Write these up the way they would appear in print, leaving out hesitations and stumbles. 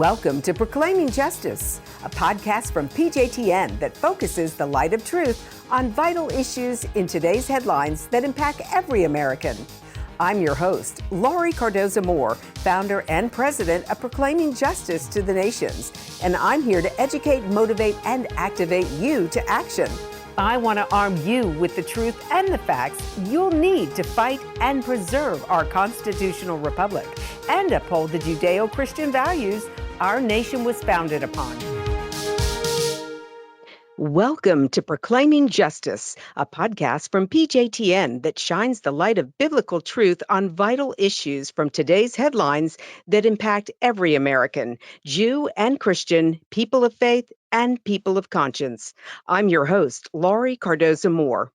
Welcome to Proclaiming Justice, a podcast from PJTN that focuses the light of truth on vital issues in today's headlines that impact every American. I'm your host, Laurie Cardoza-Moore, founder and president of Proclaiming Justice to the Nations, and I'm here to educate, motivate, and activate you to action. I want to arm you with the truth and the facts you'll need to fight and preserve our constitutional republic and uphold the Judeo-Christian values our nation was founded upon. Welcome to Proclaiming Justice, a podcast from PJTN that shines the light of biblical truth on vital issues from today's headlines that impact every American, Jew and Christian, people of faith, and people of conscience. I'm your host, Laurie Cardoza-Moore.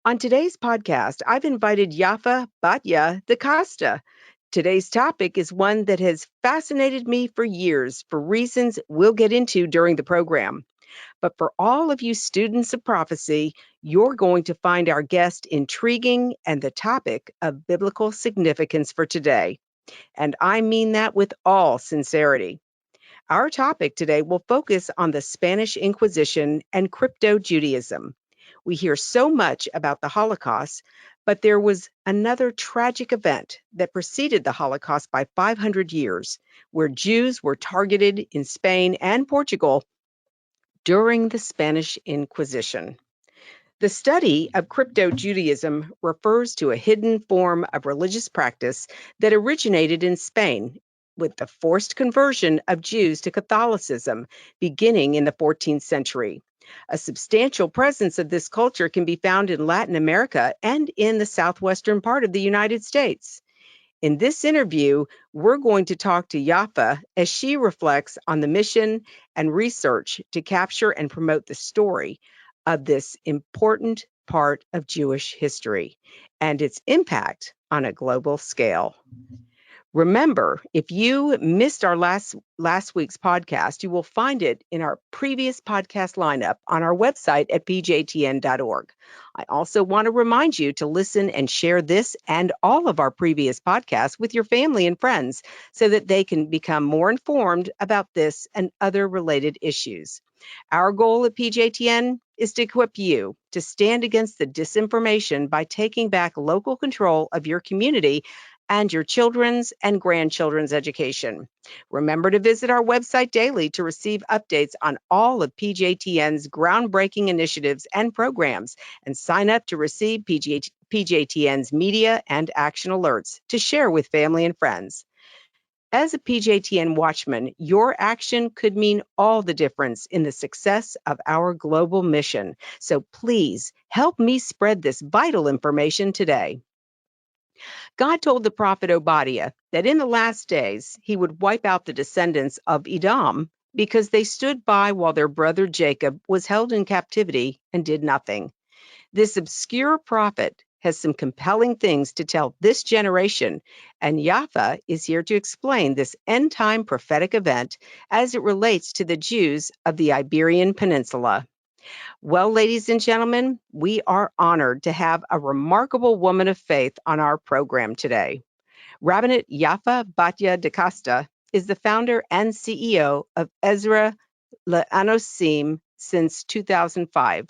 On today's podcast, I've invited Yaffa Batya DaCosta. Today's topic is one that has fascinated me for years for reasons we'll get into during the program. But for all of you students of prophecy, you're going to find our guest intriguing and the topic of biblical significance for today. And I mean that with all sincerity. Our topic today will focus on the Spanish Inquisition and Crypto-Judaism. We hear so much about the Holocaust, but there was another tragic event that preceded the Holocaust by 500 years, where Jews were targeted in Spain and Portugal during the Spanish Inquisition. The study of Crypto-Judaism refers to a hidden form of religious practice that originated in Spain with the forced conversion of Jews to Catholicism beginning in the 14th century. A substantial presence of this culture can be found in Latin America and in the southwestern part of the United States. In this interview, we're going to talk to Yaffa as she reflects on the mission and research to capture and promote the story of this important part of Jewish history and its impact on a global scale. Remember, if you missed our last week's podcast, you will find it in our previous podcast lineup on our website at pjtn.org. I also want to remind you to listen and share this and all of our previous podcasts with your family and friends so that they can become more informed about this and other related issues. Our goal at PJTN is to equip you to stand against the disinformation by taking back local control of your community and your children's and grandchildren's education. Remember to visit our website daily to receive updates on all of PJTN's groundbreaking initiatives and programs, and sign up to receive PJTN's media and action alerts to share with family and friends. As a PJTN watchman, your action could mean all the difference in the success of our global mission. So please help me spread this vital information today. God told the prophet Obadiah that in the last days he would wipe out the descendants of Edom because they stood by while their brother Jacob was held in captivity and did nothing. This obscure prophet has some compelling things to tell this generation, and Yaffa is here to explain this end-time prophetic event as it relates to the Jews of the Iberian Peninsula. Well, ladies and gentlemen, we are honored to have a remarkable woman of faith on our program today. Rabbinate Yaffa Batya DaCosta is the founder and CEO of Ezra Le'anosim since 2005,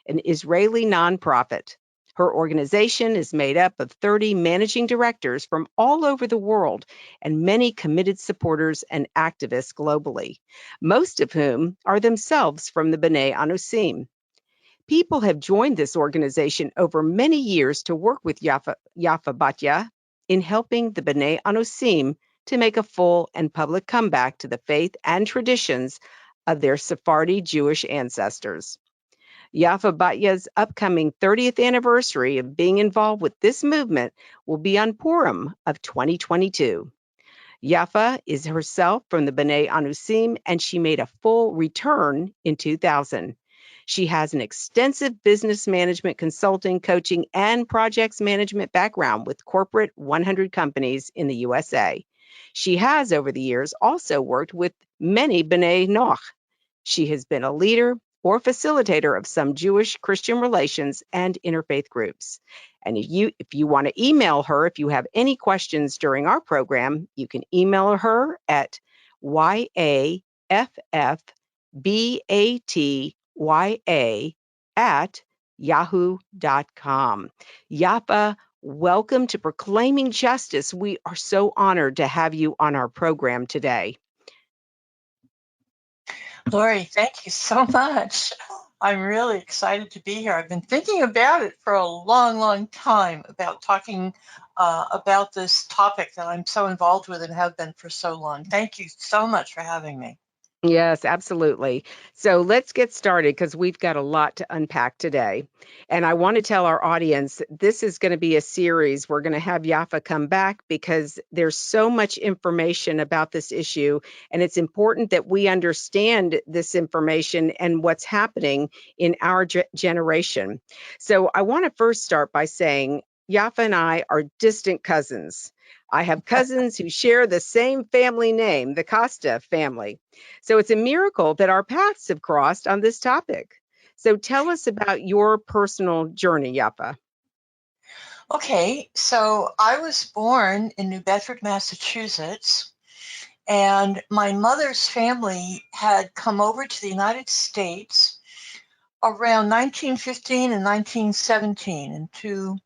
an Israeli nonprofit. Her organization is made up of 30 managing directors from all over the world and many committed supporters and activists globally, most of whom are themselves from the B'nai Anosim. People have joined this organization over many years to work with Yaffa Batya in helping the B'nai Anosim to make a full and public comeback to the faith and traditions of their Sephardic Jewish ancestors. Yaffa Batya's upcoming 30th anniversary of being involved with this movement will be on Purim of 2022. Yaffa is herself from the B'nai Anosim, and she made a full return in 2000. She has an extensive business management, consulting, coaching, and projects management background with corporate 100 companies in the USA. She has, over the years, also worked with many B'nai Noach. She has been a leader or facilitator of some Jewish-Christian relations and interfaith groups. And if you want to email her, if you have any questions during our program, you can email her at YAFF at yahoo.com. Yaffa, welcome to Proclaiming Justice. We are so honored to have you on our program today. Lori, thank you so much. I'm really excited to be here. I've been thinking about it for a long, long time, about talking about this topic that I'm so involved with and have been for so long. Thank you so much for having me. Yes, absolutely. So let's get started because we've got a lot to unpack today. And I want to tell our audience this is going to be a series. We're going to have Yaffa come back because there's so much information about this issue. And it's important that we understand this information and what's happening in our generation. So I want to first start by saying Yaffa and I are distant cousins. I have cousins who share the same family name, the Costa family. So it's a miracle that our paths have crossed on this topic. So tell us about your personal journey, Yaffa. Okay, so I was born in New Bedford, Massachusetts, and my mother's family had come over to the United States around 1915 and 1917 in two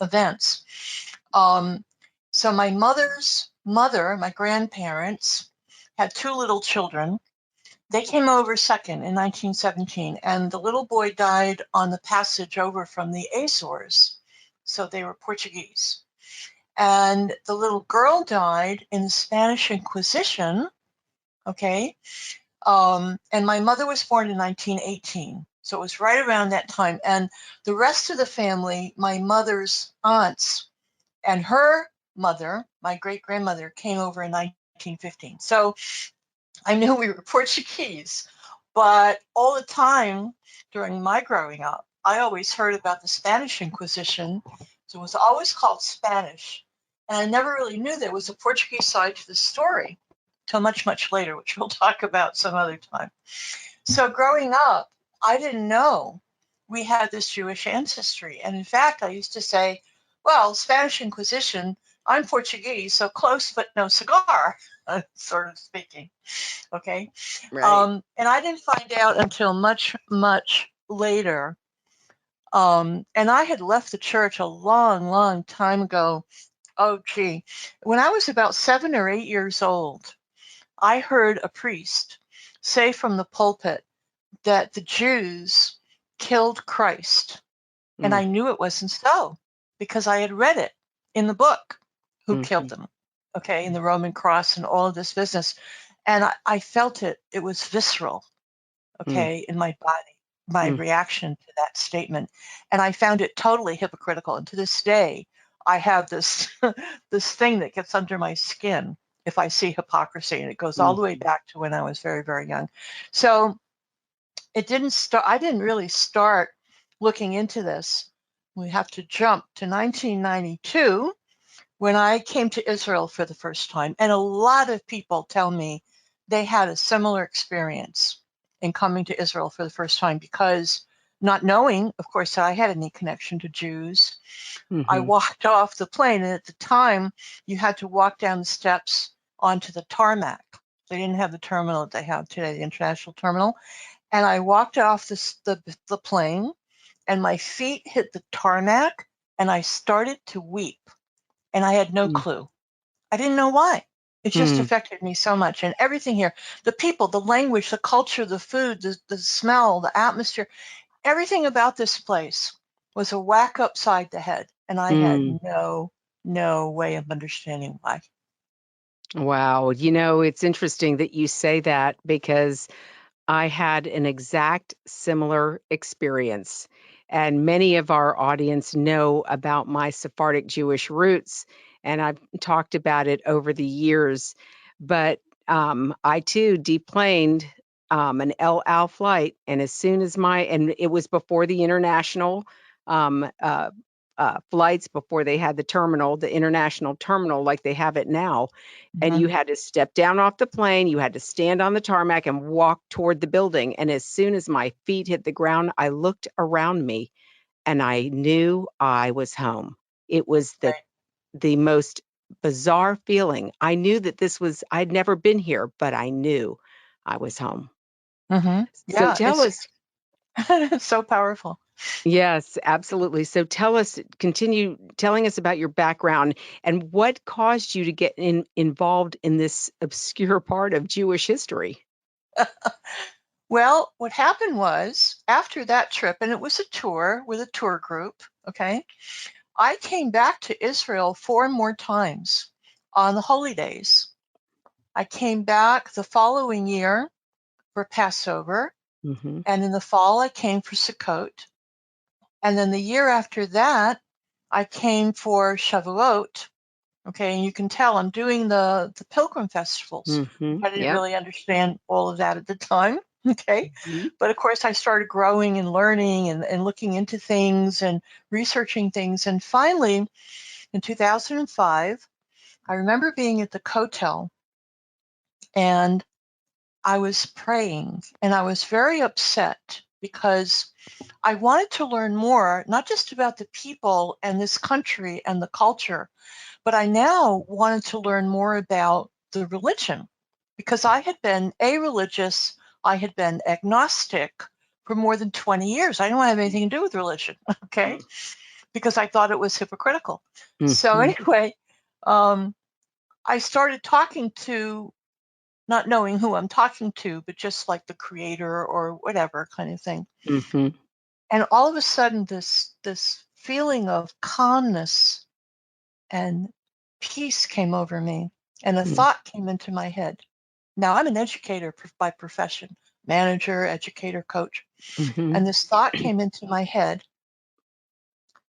events. So my mother's mother, my grandparents, had two little children. They came over second in 1917, and the little boy died on the passage over from the Azores. So they were Portuguese. And the little girl died in the Spanish Inquisition, okay? And my mother was born in 1918. So it was right around that time. And the rest of the family, my mother's aunts and her mother, my great-grandmother, came over in 1915. So I knew we were Portuguese, but all the time during my growing up, I always heard about the Spanish Inquisition. So it was always called Spanish. And I never really knew there was a Portuguese side to the story till much, much later, which we'll talk about some other time. So growing up, I didn't know we had this Jewish ancestry. And in fact, I used to say, well, Spanish Inquisition, I'm Portuguese, so close but no cigar, sort of speaking. Okay. Right. And I didn't find out until much, much later. And I had left the church a long, long time ago. Oh, gee. When I was about 7 or 8 years old, I heard a priest say from the pulpit that the Jews killed Christ. And I knew it wasn't so because I had read it in the book, who killed them, okay, in the Roman cross and all of this business. And I felt it. It was visceral, okay, in my body, my reaction to that statement. And I found it totally hypocritical. And to this day, I have this this thing that gets under my skin if I see hypocrisy. And it goes all the way back to when I was very, very young. So it didn't start, I didn't really start looking into this. We have to jump to 1992 when I came to Israel for the first time. And a lot of people tell me they had a similar experience in coming to Israel for the first time because not knowing, of course, that I had any connection to Jews, I walked off the plane. And at the time, you had to walk down the steps onto the tarmac. They didn't have the terminal that they have today, the international terminal. And I walked off the plane, and my feet hit the tarmac, and I started to weep. And I had no clue. I didn't know why. It just affected me so much. And everything here, the people, the language, the culture, the food, the smell, the atmosphere, everything about this place was a whack upside the head. And I had no way of understanding why. Wow. You know, it's interesting that you say that because I had an exact similar experience. And many of our audience know about my Sephardic Jewish roots, and I've talked about it over the years. But I too deplaned an El Al flight, and as soon as and it was before the international um, uh, flights, before they had the international terminal like they have it now. And you had to step down off the plane, you had to stand on the tarmac and walk toward the building. And as soon as my feet hit the ground, I looked around me and I knew I was home. It was the most bizarre feeling. I knew that I'd never been here, but I knew I was home. So Yeah, tell us, it's so powerful. yes, absolutely. So continue telling us about your background and what caused you to get involved in this obscure part of Jewish history. Well, what happened was after that trip, and it was a tour with a tour group, okay, I came back to Israel 4 more times on the holy days. I came back the following year for Passover, Mm-hmm. and in the fall I came for Sukkot. And then the year after that, I came for Shavuot. Okay, and you can tell I'm doing the pilgrim festivals. Mm-hmm. I didn't Yep. really understand all of that at the time. Okay, Mm-hmm. but of course I started growing and learning and looking into things and researching things. And finally, in 2005, I remember being at the Kotel and I was praying and I was very upset because I wanted to learn more, not just about the people and this country and the culture, but I now wanted to learn more about the religion because I had been a-religious, I had been agnostic for more than 20 years. I don't have anything to do with religion, okay? Because I thought it was hypocritical. So Mm-hmm. anyway, I started talking to, not knowing who I'm talking to, but just like the creator or whatever kind of thing. Mm-hmm. And all of a sudden, this feeling of calmness and peace came over me, and a thought came into my head. Now, I'm an educator by profession, manager, educator, coach, Mm-hmm. and this thought came into my head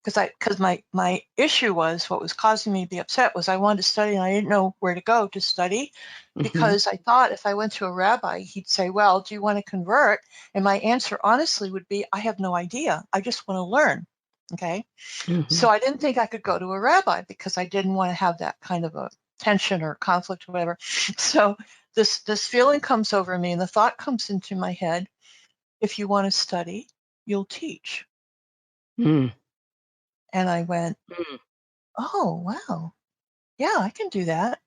because my issue was what was causing me to be upset was I wanted to study and I didn't know where to go to study Mm-hmm. because I thought if I went to a rabbi, he'd say, "Well, do you want to convert?" And my answer honestly would be, "I have no idea. I just want to learn." Okay. Mm-hmm. So I didn't think I could go to a rabbi because I didn't want to have that kind of a tension or conflict or whatever. So this feeling comes over me and the thought comes into my head, if you want to study, you'll teach. Mm-hmm. And I went, "Oh, wow. Yeah, I can do that."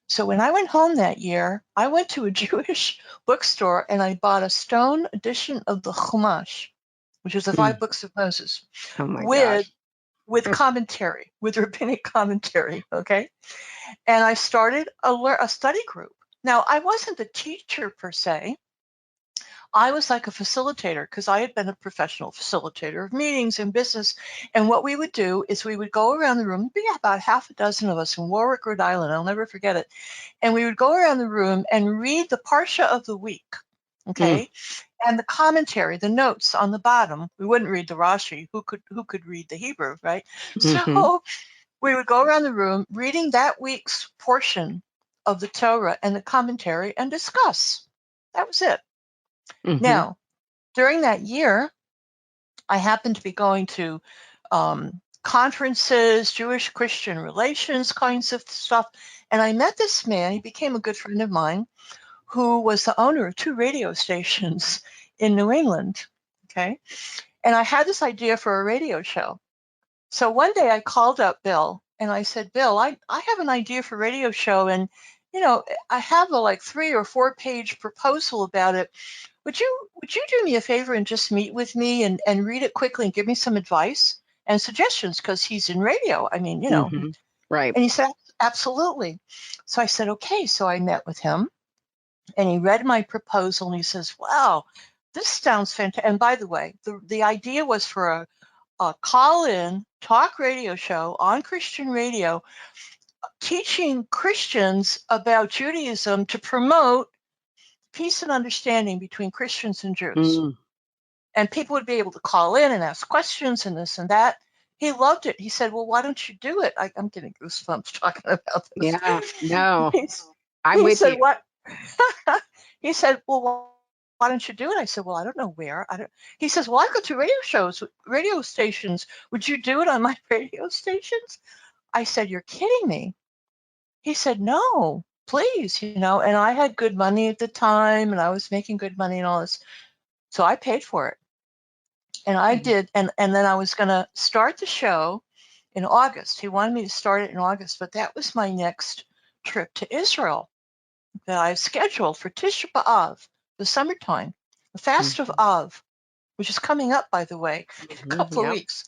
So when I went home that year, I went to a Jewish bookstore and I bought a stone edition of the Chumash, which is the Mm. five books of Moses, Oh my with gosh. commentary, with rabbinic commentary. Okay. And I started a study group. Now, I wasn't the teacher per se. I was like a facilitator because I had been a professional facilitator of meetings and business. And what we would do is we would go around the room, be about half a dozen of us in Warwick, Rhode Island. I'll never forget it. And we would go around the room and read the Parsha of the week. Mm. Okay. And the commentary, the notes on the bottom. We wouldn't read the Rashi. Who could read the Hebrew, right? Mm-hmm. So we would go around the room reading that week's portion of the Torah and the commentary and discuss. That was it. Mm-hmm. Now, during that year, I happened to be going to conferences, Jewish Christian relations kinds of stuff. And I met this man. He became a good friend of mine who was the owner of 2 radio stations in New England. Okay. And I had this idea for a radio show. So one day I called up Bill and I said, "Bill, I have an idea for a radio show and I have a like 3 or 4 page proposal about it. Would you do me a favor and just meet with me and read it quickly and give me some advice and suggestions because he's in radio. I mean, Mm-hmm. Right. And he said, "Absolutely." So I said, "Okay." So I met with him and he read my proposal and he says, "Wow, this sounds fantastic." And by the way, the idea was for a call-in talk radio show on Christian radio, teaching Christians about Judaism to promote peace and understanding between Christians and Jews. Mm. And people would be able to call in and ask questions and this and that. He loved it. He said, "Well, why don't you do it?" I'm getting goosebumps talking about this. Yeah. No, he, I'm he with said, you. "What?" He said, "Well, why don't you do it?" I said, "Well, I don't know where." I don't. He says, "Well, I go to radio stations. Would you do it on my radio stations?" I said, "You're kidding me." He said, "No, please." And I had good money at the time and I was making good money and all this. So I paid for it. And I Mm. did. And then I was going to start the show in August. He wanted me to start it in August, but that was my next trip to Israel that I scheduled for Tisha B'Av, the summertime, the fast of Av, which is coming up, by the way, in a couple of weeks.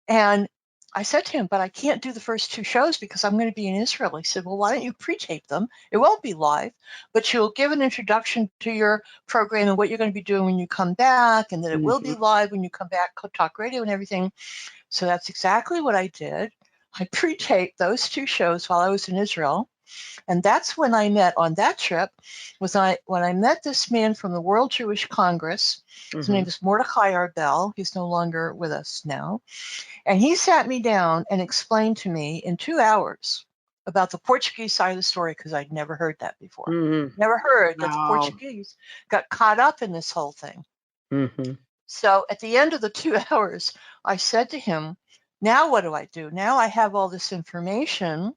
And I said to him, but I can't do the first 2 shows because I'm going to be in Israel. He said, well, why don't you pre-tape them? It won't be live, but you'll give an introduction to your program and what you're going to be doing when you come back, and then it will be live when you come back, talk radio and everything. So that's exactly what I did. I pre-taped those 2 shows while I was in Israel. And that's when I met on that trip, when I met this man from the World Jewish Congress. His name is Mordechai Arbel. He's no longer with us now. And he sat me down and explained to me in 2 hours about the Portuguese side of the story, because I'd never heard that before. Never heard that the Portuguese got caught up in this whole thing. So at the end of the 2 hours, I said to him, now what do I do? Now I have all this information.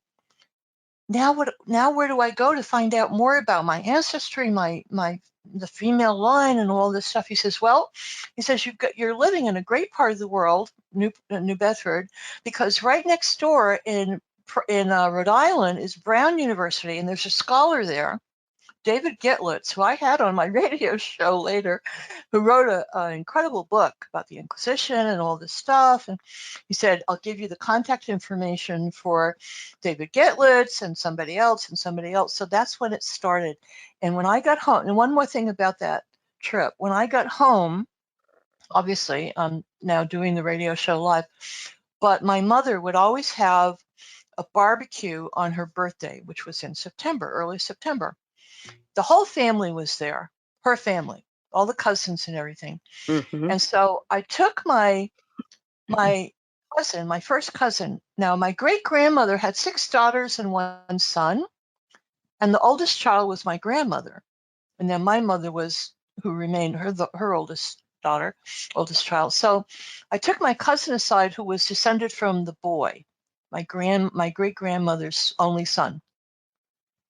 Now where do I go to find out more about my ancestry, the female line and all this stuff? He says, well, he says, you're living in a great part of the world, New Bedford, because right next door in Rhode Island is Brown University, and there's a scholar there, David Gitlitz, who I had on my radio show later, who wrote an incredible book about the Inquisition and all this stuff. And he said, I'll give you the contact information for David Gitlitz and somebody else and somebody else. So that's when it started. And when I got home, and one more thing about that trip, when I got home, obviously I'm now doing the radio show live, but my mother would always have a barbecue on her birthday, which was in September, early September. The whole family was there, her family, all the cousins and everything. And so I took my cousin, my first cousin. Now, my great-grandmother had 6 daughters and 1 son, and the oldest child was my grandmother. And then my mother was, who remained her oldest daughter, oldest child. So I took my cousin aside, who was descended from the boy, my great-grandmother's only son.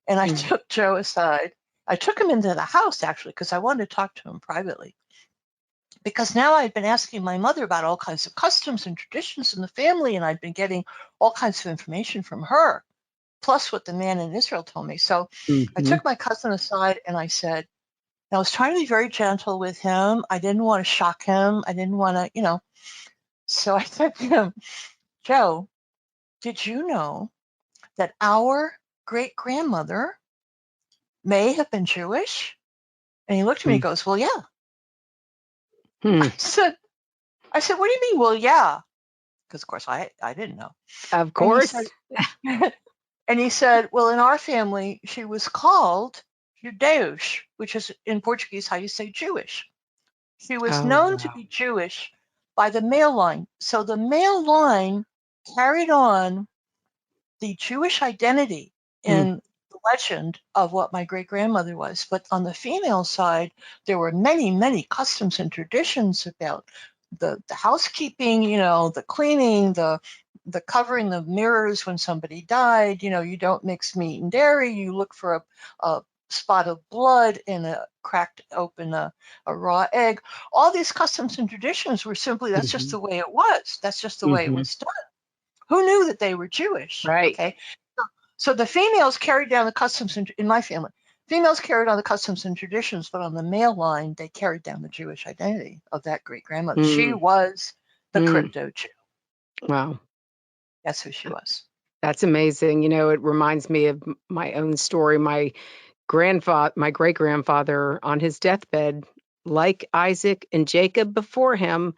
And I took Joe aside. I took him into the house, actually, because I wanted to talk to him privately. Because now I'd been asking my mother about all kinds of customs and traditions in the family, and I'd been getting all kinds of information from her, plus what the man in Israel told me. So I took my cousin aside, and I said, and I was trying to be very gentle with him. I didn't want to shock him. I didn't want to, So I said to him, Joe, did you know that our great-grandmother may have been Jewish? And he looked at me and goes, well, yeah. I said, what do you mean? Well, yeah. Because, of course, I didn't know. Of course. And he said, well, in our family, she was called Judeus, which is in Portuguese how you say Jewish. She was known to be Jewish by the male line. So the male line carried on the Jewish identity in the legend of what my great-grandmother was. But on the female side, there were many, many customs and traditions about the housekeeping, the cleaning, the covering the mirrors when somebody died. You don't mix meat and dairy. You look for a spot of blood in a cracked open a raw egg. All these customs and traditions were simply, that's just the way it was. That's just the way it was done. Who knew that they were Jewish? Right. Okay. So the females carried down the customs in my family. Females carried on the customs and traditions, but on the male line, they carried down the Jewish identity of that great-grandmother. She was the crypto-Jew. Wow. That's who she was. That's amazing. It reminds me of my own story. My great-grandfather on his deathbed, like Isaac and Jacob before him,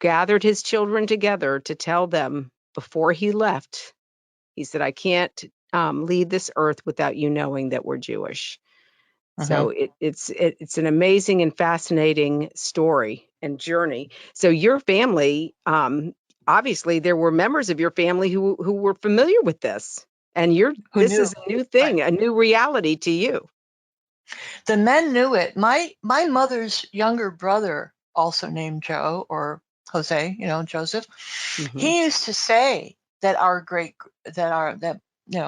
gathered his children together to tell them before he left. He said, I can't leave this earth without you knowing that we're Jewish. So it's an amazing and fascinating story and journey. So your family, obviously there were members of your family who were familiar with this, and this is a new thing, right? A new reality to you. The men knew it. My mother's younger brother, also named Joe or Jose, Joseph, he used to say that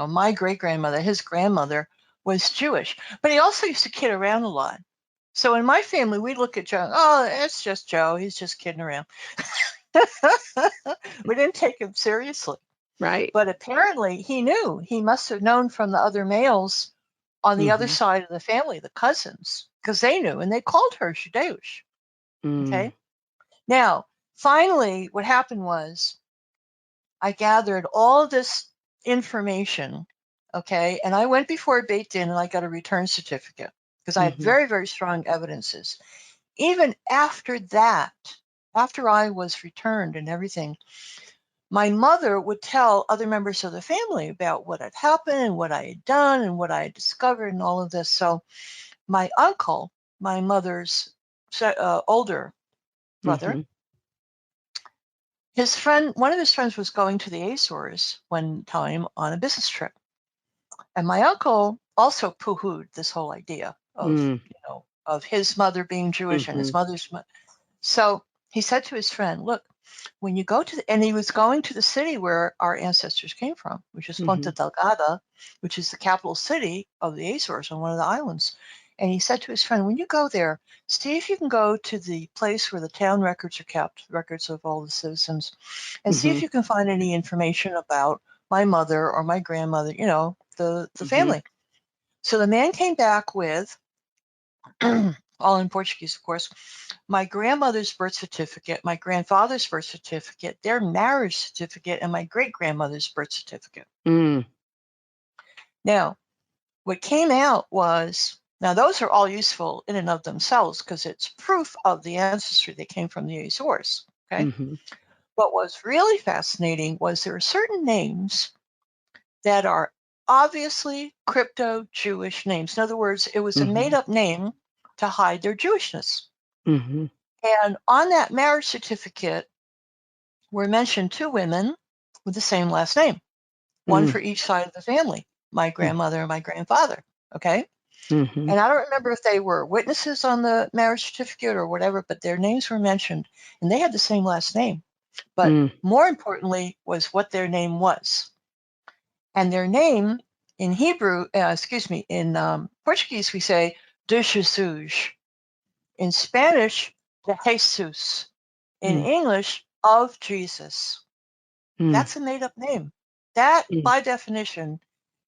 my great-grandmother, his grandmother, was Jewish, but he also used to kid around a lot. So in my family, we look at Joe, oh, it's just Joe. He's just kidding around. We didn't take him seriously. Right. But apparently he knew. He must have known from the other males on the other side of the family, the cousins, because they knew, and they called her Shadeush. Okay. Now, finally, what happened was I gathered all this information, okay, and I went before Beit Din and I got a return certificate because I had very, very strong evidences. Even after that, after I was returned and everything, my mother would tell other members of the family about what had happened and what I had done and what I had discovered and all of this. So my uncle, my mother's older brother, his friend, one of his friends was going to the Azores one time on a business trip. And my uncle also poo-hooed this whole idea of, of his mother being Jewish and his mother's. So he said to his friend, look, when you go to, and he was going to the city where our ancestors came from, which is Ponta Delgada, which is the capital city of the Azores on one of the islands. And he said to his friend, when you go there, see if you can go to the place where the town records are kept, records of all the citizens, and see if you can find any information about my mother or my grandmother, the family. So the man came back with, all in Portuguese, of course, my grandmother's birth certificate, my grandfather's birth certificate, their marriage certificate, and my great-grandmother's birth certificate. Now, what came out was, now those are all useful in and of themselves because it's proof of the ancestry that came from the Azores, okay? But what's really fascinating was there are certain names that are obviously crypto-Jewish names. In other words, it was a made-up name to hide their Jewishness. And on that marriage certificate were mentioned two women with the same last name, one for each side of the family, my grandmother and my grandfather, okay? And I don't remember if they were witnesses on the marriage certificate or whatever, but their names were mentioned, and they had the same last name. But more importantly was what their name was. And their name in Hebrew, in Portuguese, we say de Jesus. In Spanish, de Jesus. In English, of Jesus. That's a made-up name. That, by definition,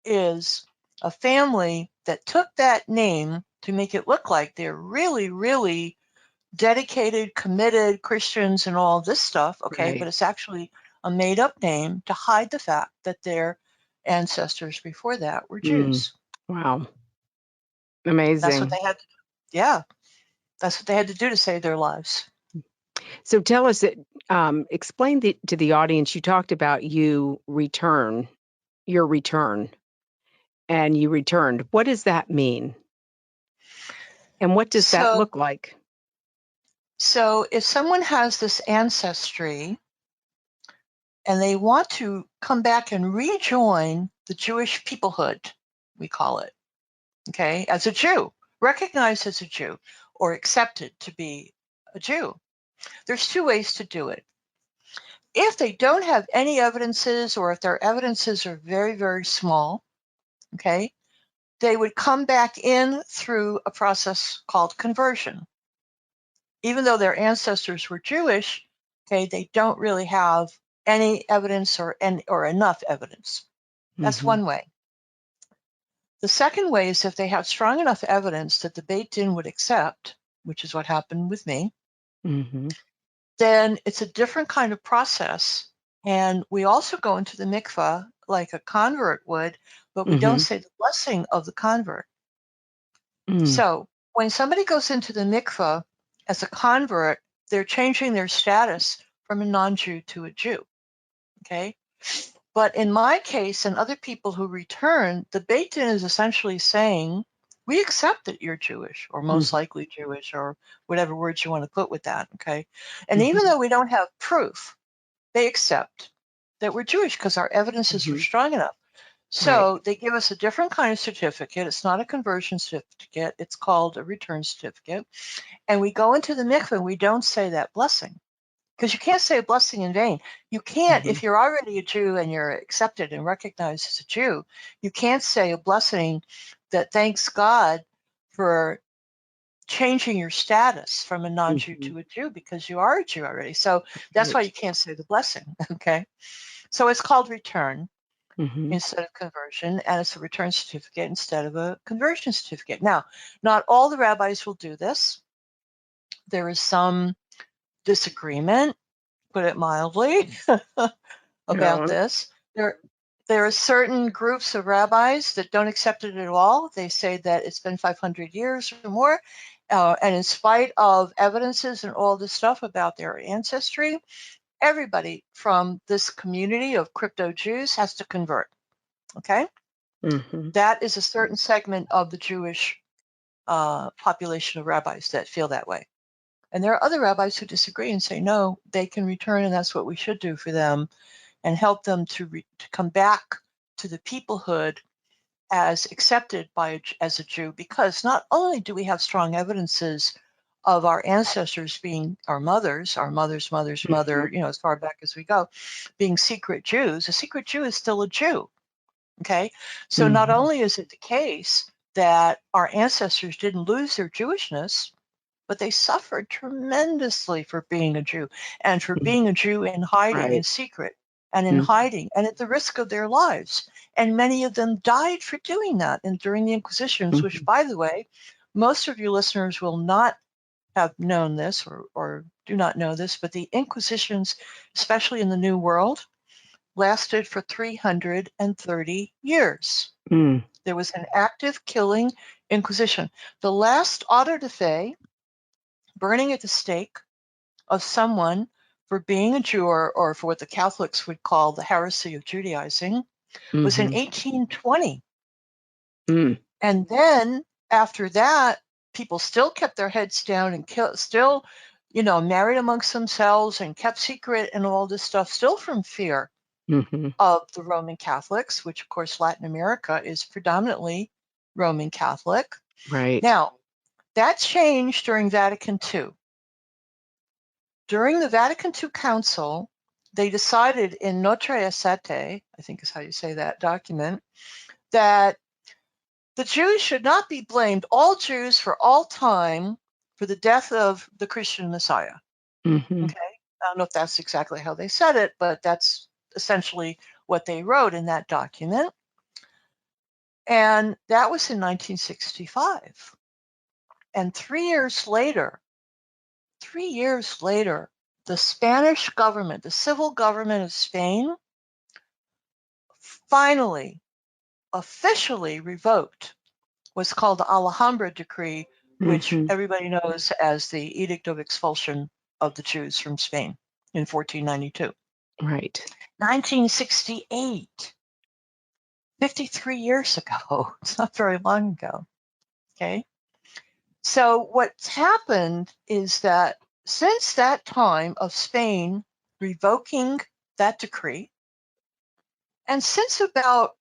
is a family that took that name to make it look like they're really, really dedicated, committed Christians and all this stuff, okay? Right. But it's actually a made-up name to hide the fact that their ancestors before that were Jews. Wow. Amazing. That's what they had to do. Yeah. That's what they had to do to save their lives. So tell us, explain to the audience, you talked about your return, and you returned. What does that mean? And what does that look like? So if someone has this ancestry and they want to come back and rejoin the Jewish peoplehood, we call it, okay, as a Jew, recognized as a Jew or accepted to be a Jew, there's two ways to do it. If they don't have any evidences or if their evidences are very, very small, okay, they would come back in through a process called conversion. Even though their ancestors were Jewish, okay, they don't really have any evidence or enough evidence. That's one way. The second way is if they have strong enough evidence that the Beit Din would accept, which is what happened with me, then it's a different kind of process. And we also go into the mikvah like a convert would, but we don't say the blessing of the convert. So when somebody goes into the mikvah as a convert, they're changing their status from a non-Jew to a Jew, okay? But in my case and other people who return, the Beit Din is essentially saying, we accept that you're Jewish or most likely Jewish or whatever words you want to put with that, okay? And even though we don't have proof, they accept that we're Jewish because our evidences were strong enough. So they give us a different kind of certificate. It's not a conversion certificate. It's called a return certificate. And we go into the mikveh and we don't say that blessing because you can't say a blessing in vain. You can't, if you're already a Jew and you're accepted and recognized as a Jew, you can't say a blessing that thanks God for changing your status from a non-Jew Mhm. to a Jew because you are a Jew already. So that's why Right. you can't say the blessing. Okay. So it's called return Mhm. instead of conversion, and it's a return certificate instead of a conversion certificate. Now, not all the rabbis will do this. There is some disagreement, put it mildly, about No. this. There are certain groups of rabbis that don't accept it at all. They say that it's been 500 years or more, and in spite of evidences and all this stuff about their ancestry, everybody from this community of crypto-Jews has to convert. Okay? Mhm. That is a certain segment of the Jewish population of rabbis that feel that way. And there are other rabbis who disagree and say, no, they can return, and that's what we should do for them, and help them to come back to the peoplehood as accepted as a Jew, because not only do we have strong evidences of our ancestors being our mother's mother's mother, Mhm. as far back as we go, being secret Jews. A secret Jew is still a Jew. Okay. So not Mhm. only is it the case that our ancestors didn't lose their Jewishness, but they suffered tremendously for being a Jew and for Mhm. being a Jew in hiding, in Right. secret, and in Mhm. hiding, and at the risk of their lives. And many of them died for doing that. And during the Inquisitions, which, Mhm. by the way, most of your listeners will not have known this or do not know this, but the Inquisitions, especially in the New World, lasted for 330 years. Mm. There was an active killing Inquisition. The last auto de fe, burning at the stake of someone for being a Jew, or for what the Catholics would call the heresy of Judaizing, was in Mhm. 1820. Mm. And then after that, people still kept their heads down and still, married amongst themselves and kept secret and all this stuff, still from fear Mhm. of the Roman Catholics, which of course Latin America is predominantly Roman Catholic. Right. Now, that changed during Vatican II. During the Vatican II Council, they decided in Notre Aestate, I think is how you say that document, that the Jews should not be blamed, all Jews for all time, for the death of the Christian Messiah. Mhm. Okay? I don't know if that's exactly how they said it, but that's essentially what they wrote in that document. And that was in 1965. And 3 years later, the Spanish government, the civil government of Spain, finally, officially revoked what's called the Alhambra Decree, which Mhm. everybody knows as the Edict of Expulsion of the Jews from Spain in 1492. Right. 1968, 53 years ago. It's not very long ago. Okay. So what's happened is that since that time of Spain revoking that decree, and since about,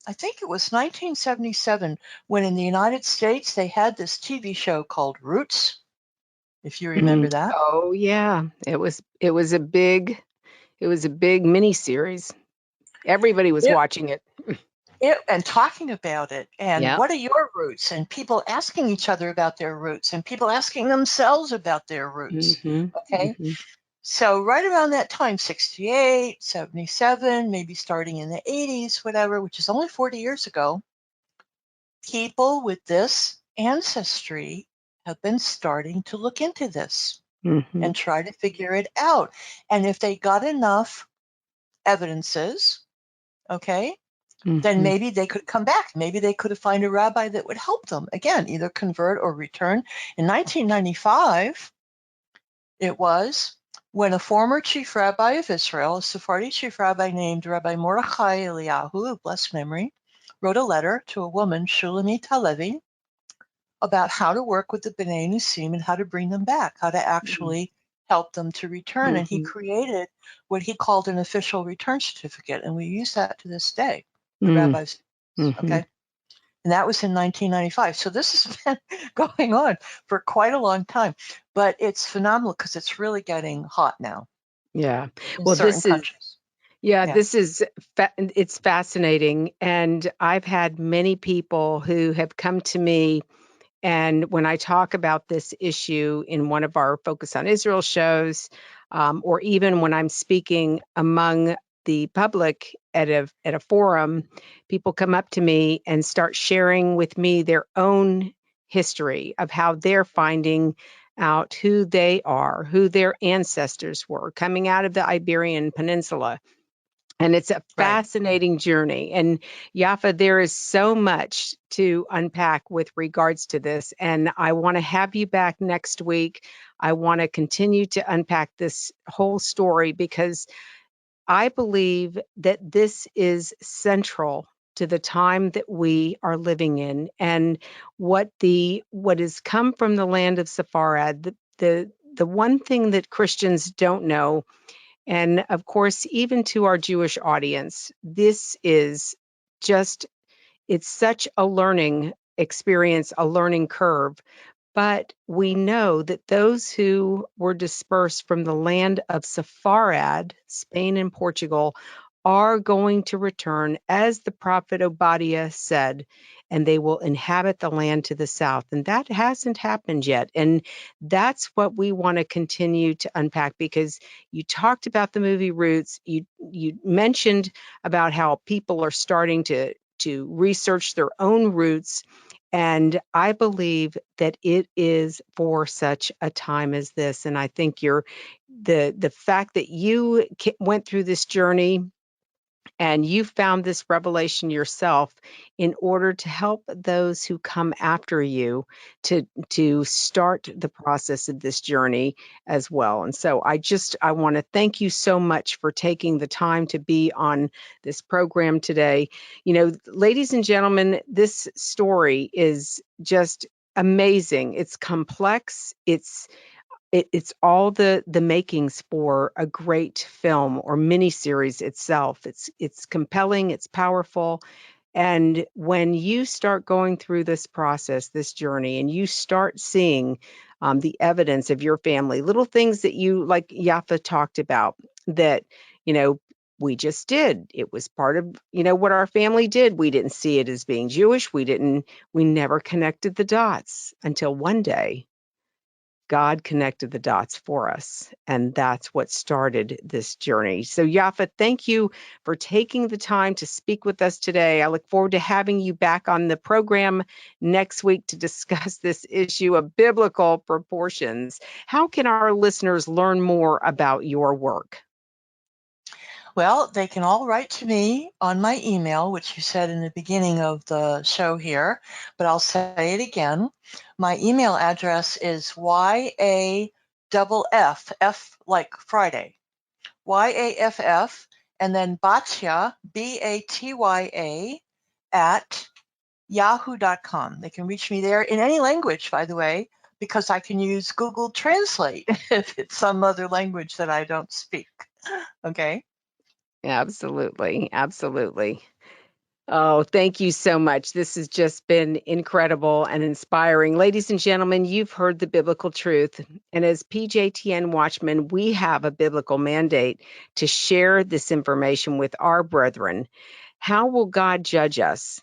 I think it was 1977, when in the United States they had this TV show called Roots, if you remember Mm. that. Oh, yeah. It was a big mini series. Everybody was It, watching it. and talking about it, and Yeah. what are your roots, and people asking each other about their roots, and people asking themselves about their roots. Mhm. Okay. Mhm. So right around that time, 68, 77, maybe starting in the 80s, whatever, which is only 40 years ago, people with this ancestry have been starting to look into this Mhm. and try to figure it out. And if they got enough evidences, okay, then Mhm. maybe they could come back. Maybe they could find a rabbi that would help them again, either convert or return. In 1995, it was when a former chief rabbi of Israel, a Sephardi chief rabbi named Rabbi Mordechai Eliyahu of blessed memory, wrote a letter to a woman, Shulamit Halevi, about how to work with the B'nai Nusim and how to bring them back, how to actually help them to return. And he Mhm. created what he called an official return certificate. And we use that to this day, the Mm. rabbis. Mhm. Okay. And that was in 1995. So this has been going on for quite a long time. But it's phenomenal because it's really getting hot now Yeah. in Well, certain this is countries. yeah, Yeah. this is it's fascinating, and I've had many people who have come to me And when I talk about this issue in one of our Focus on Israel shows, or even when I'm speaking among the public at a forum, people come up to me and start sharing with me their own history of how they're finding out who they are, who their ancestors were, coming out of the Iberian Peninsula. And it's a fascinating journey. And Yaffa, there is so much to unpack with regards to this. And I want to have you back next week. I want to continue to unpack this whole story because I believe that this is central to the time that we are living in, and what has come from the land of Sepharad. The one thing that Christians don't know, and of course, even to our Jewish audience, this is just, it's such a learning experience, a learning curve. But we know that those who were dispersed from the land of Sepharad, Spain and Portugal, are going to return, as the prophet Obadiah said, and they will inhabit the land to the south. And that hasn't happened yet. And that's what we want to continue to unpack, because you talked about the movie Roots. You mentioned about how people are starting to research their own roots. And I believe that it is for such a time as this. And I think the fact that you went through this journey and you found this revelation yourself in order to help those who come after you to start the process of this journey as well. And so I want to thank you so much for taking the time to be on this program today. You know, ladies and gentlemen, this story is just amazing. It's complex. It's all the makings for a great film or miniseries itself. It's compelling, it's powerful. And when you start going through this process, this journey, and you start seeing the evidence of your family, little things that you, like Yaffa talked about, that, you know, we just did. It was part of, you know, what our family did. We didn't see it as being Jewish. We never connected the dots until one day God connected the dots for us, and that's what started this journey. So, Yaffa, thank you for taking the time to speak with us today. I look forward to having you back on the program next week to discuss this issue of biblical proportions. How can our listeners learn more about your work? Well, they can all write to me on my email, which you said in the beginning of the show here, but I'll say it again. My email address is YAFF, F like Friday, YAFF, and then Batya, BATYA, at yahoo.com. They can reach me there in any language, by the way, because I can use Google Translate if it's some other language that I don't speak. Okay. Absolutely. Absolutely. Oh, thank you so much. This has just been incredible and inspiring. Ladies and gentlemen, you've heard the biblical truth. And as PJTN Watchmen, we have a biblical mandate to share this information with our brethren. How will God judge us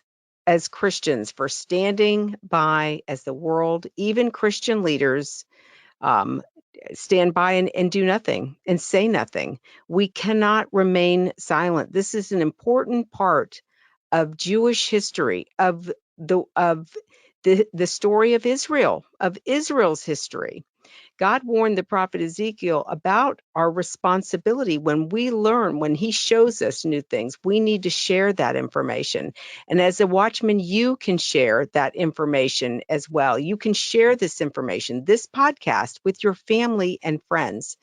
as Christians for standing by as the world, even Christian leaders, um, stand by and do nothing and say nothing? We cannot remain silent. This is an important part of Jewish history, of the story of Israel, of Israel's history. God warned the prophet Ezekiel about our responsibility when we learn, when he shows us new things. We need to share that information. And as a watchman, you can share that information as well. You can share this information, this podcast, with your family and friends.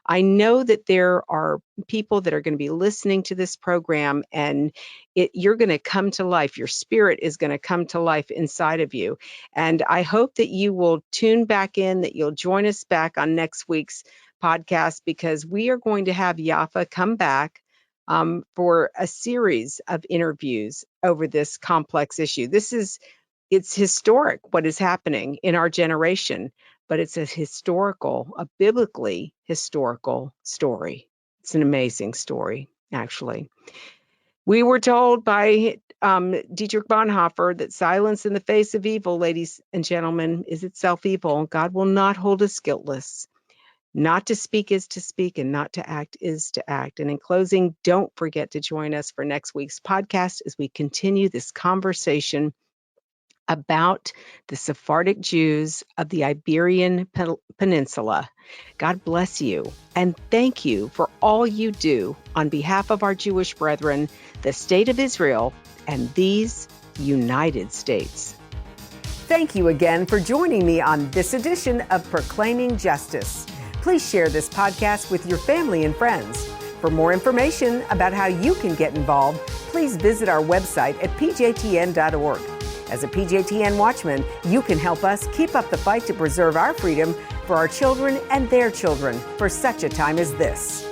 I know that there are people that are going to be listening to this program, and you're going to come to life. Your spirit is going to come to life inside of you. And I hope that you will tune back in, that you'll join us back on next week's podcast, because we are going to have Yaffa come back for a series of interviews over this complex issue. It's historic what is happening in our generation, but it's a biblically historical story. It's an amazing story, actually. We were told by Dietrich Bonhoeffer that silence in the face of evil, ladies and gentlemen, is itself evil. God will not hold us guiltless. Not to speak is to speak, and not to act is to act. And in closing, don't forget to join us for next week's podcast as we continue this conversation about the Sephardic Jews of the Iberian Peninsula. God bless you, and thank you for all you do on behalf of our Jewish brethren, the State of Israel, and these United States. Thank you again for joining me on this edition of Proclaiming Justice. Please share this podcast with your family and friends. For more information about how you can get involved, please visit our website at pjtn.org. As a PJTN Watchman, you can help us keep up the fight to preserve our freedom for our children and their children for such a time as this.